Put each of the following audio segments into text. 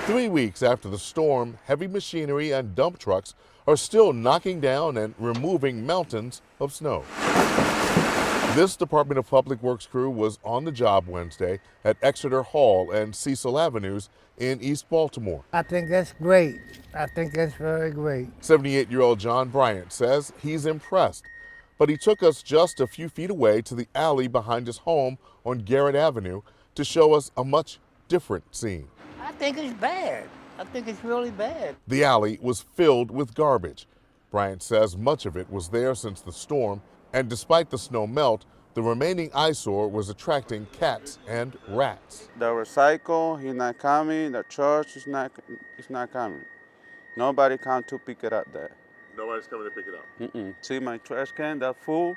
3 weeks after the storm, heavy machinery and dump trucks are still knocking down and removing mountains of snow. This Department of Public Works crew was on the job Wednesday at Exeter Hall and Cecil Avenues in East Baltimore. I think that's great. I think that's very great. 78-year-old John Bryant says he's impressed, but he took us just a few feet away to the alley behind his home on Garrett Avenue to show us a much different scene. I think it's bad. I think it's really bad. The alley was filled with garbage. Bryant says much of it was there since the storm, and despite the snow melt, the remaining eyesore was attracting cats and rats. The recycle, he's not coming. The church is not coming. Nobody come to pick it up there. Nobody's coming to pick it up. See my trash can, that's full,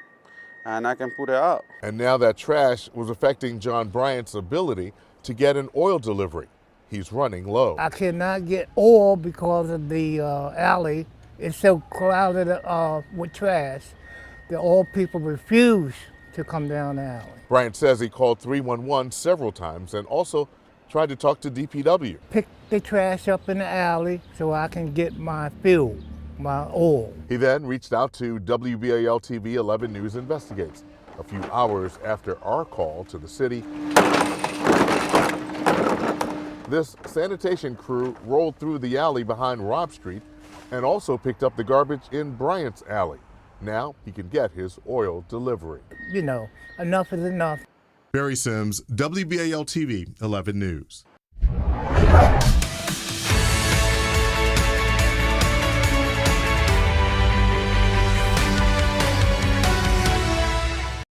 and I can put it out. And now that trash was affecting John Bryant's ability to get an oil delivery. He's running low. I cannot get oil because of the alley. It's so crowded with trash. The oil people refuse to come down the alley. Bryant says he called 311 several times and also tried to talk to DPW. Pick the trash up in the alley so I can get my fuel, my oil. He then reached out to WBAL TV 11 News Investigates. A few hours after our call to the city, this sanitation crew rolled through the alley behind Robb Street and also picked up the garbage in Bryant's alley. Now he can get his oil delivery. You know, enough is enough. Barry Sims, WBAL TV 11 News.